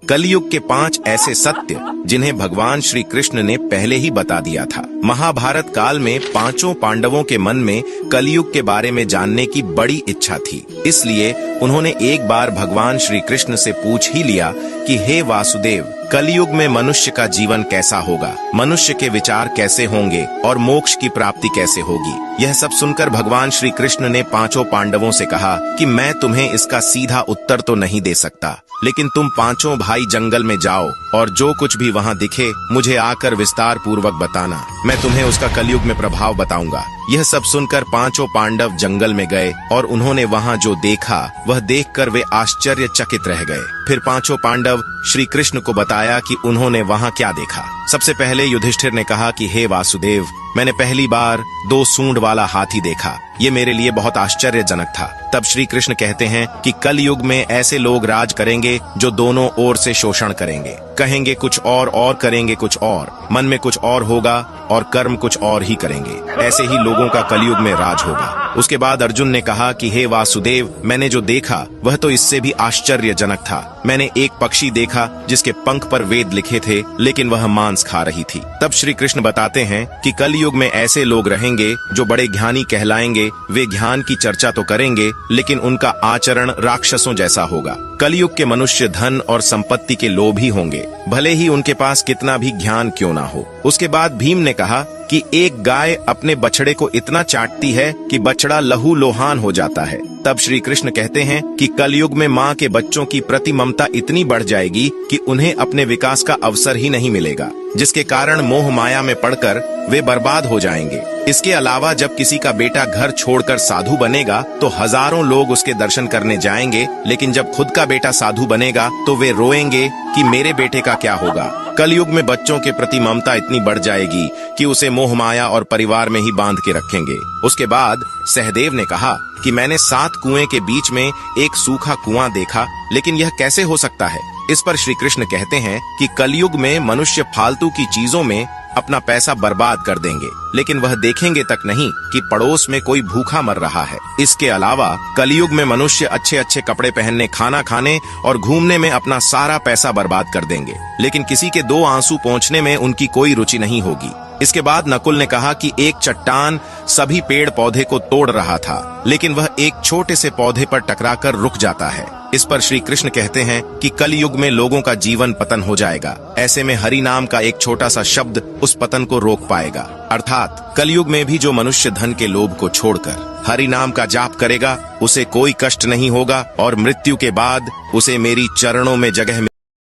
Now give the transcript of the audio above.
कलयुग के 5 ऐसे सत्य जिन्हें भगवान श्री कृष्ण ने पहले ही बता दिया था। महाभारत काल में 5 पांडवों के मन में कलयुग के बारे में जानने की बड़ी इच्छा थी, इसलिए उन्होंने एक बार भगवान श्री कृष्ण से पूछ ही लिया कि हे वासुदेव, कलयुग में मनुष्य का जीवन कैसा होगा, मनुष्य के विचार कैसे होंगे और मोक्ष की प्राप्ति कैसे होगी। यह सब सुनकर भगवान श्री कृष्ण ने 5 पांडवों से कहा कि मैं तुम्हें इसका सीधा उत्तर तो नहीं दे सकता, लेकिन तुम 5 भाई जंगल में जाओ और जो कुछ भी वहाँ दिखे मुझे आकर विस्तार पूर्वक बताना, मैं तुम्हें उसका कलयुग में प्रभाव बताऊंगा। यह सब सुनकर 5 पांडव जंगल में गए और उन्होंने वहाँ जो देखा वह देखकर वे आश्चर्यचकित रह गए। फिर 5 पांडव श्री कृष्ण को बताया कि उन्होंने वहाँ क्या देखा। सबसे पहले युधिष्ठिर ने कहा कि हे वासुदेव, मैंने पहली बार 2 सूंड वाला हाथी देखा, ये मेरे लिए बहुत आश्चर्यजनक था। तब श्री कृष्ण कहते हैं कि कल युग में ऐसे लोग राज करेंगे जो दोनों ओर से शोषण करेंगे, कहेंगे कुछ और करेंगे कुछ और, मन में कुछ और होगा और कर्म कुछ और ही करेंगे। ऐसे ही लोगों का कलयुग में राज होगा। उसके बाद अर्जुन ने कहा कि हे वासुदेव, मैंने जो देखा वह तो इससे भी आश्चर्यजनक था। मैंने एक पक्षी देखा जिसके पंख पर वेद लिखे थे, लेकिन वह मांस खा रही थी। तब श्री कृष्ण बताते हैं कि कलयुग में ऐसे लोग रहेंगे जो बड़े ज्ञानी कहलाएंगे। वे ज्ञान की चर्चा तो करेंगे, लेकिन उनका आचरण राक्षसों जैसा होगा। कलयुग के मनुष्य धन और संपत्ति के लोभी होंगे, भले ही उनके पास कितना भी ज्ञान क्यों ना हो। उसके बाद भीम ने कहा कि एक गाय अपने बछड़े को इतना चाटती है कि बछड़ा लहू लोहान हो जाता है। तब श्री कृष्ण कहते हैं कि कलयुग में माँ के बच्चों की प्रति ममता इतनी बढ़ जाएगी कि उन्हें अपने विकास का अवसर ही नहीं मिलेगा, जिसके कारण मोह माया में पड़कर वे बर्बाद हो जाएंगे। इसके अलावा जब किसी का बेटा घर छोड़कर साधु बनेगा तो हजारों लोग उसके दर्शन करने जाएंगे, लेकिन जब खुद का बेटा साधु बनेगा तो वे रोएंगे कि मेरे बेटे का क्या होगा। कलयुग में बच्चों के प्रति ममता इतनी बढ़ जाएगी कि उसे मोह माया और परिवार में ही बांध के रखेंगे। उसके बाद सहदेव ने कहा कि मैंने 7 कुएं के बीच में एक सूखा कुआं देखा, लेकिन यह कैसे हो सकता है। इस पर श्री कृष्ण कहते हैं कि कलयुग में मनुष्य फालतू की चीजों में अपना पैसा बर्बाद कर देंगे, लेकिन वह देखेंगे तक नहीं कि पड़ोस में कोई भूखा मर रहा है। इसके अलावा कलयुग में मनुष्य अच्छे अच्छे कपड़े पहनने, खाना खाने और घूमने में अपना सारा पैसा बर्बाद कर देंगे, लेकिन किसी के 2 आंसू पोंछने में उनकी कोई रुचि नहीं होगी। इसके बाद नकुल ने कहा कि एक चट्टान सभी पेड़ पौधे को तोड़ रहा था, लेकिन वह एक छोटे से पौधे पर टकराकर रुक जाता है। इस पर श्री कृष्ण कहते हैं कि कलयुग में लोगों का जीवन पतन हो जाएगा। ऐसे में हरि नाम का एक छोटा सा शब्द उस पतन को रोक पाएगा। अर्थात कलयुग में भी जो मनुष्य धन के लोभ को छोड़कर हरि नाम का जाप करेगा उसे कोई कष्ट नहीं होगा और मृत्यु के बाद उसे मेरी चरणों में जगह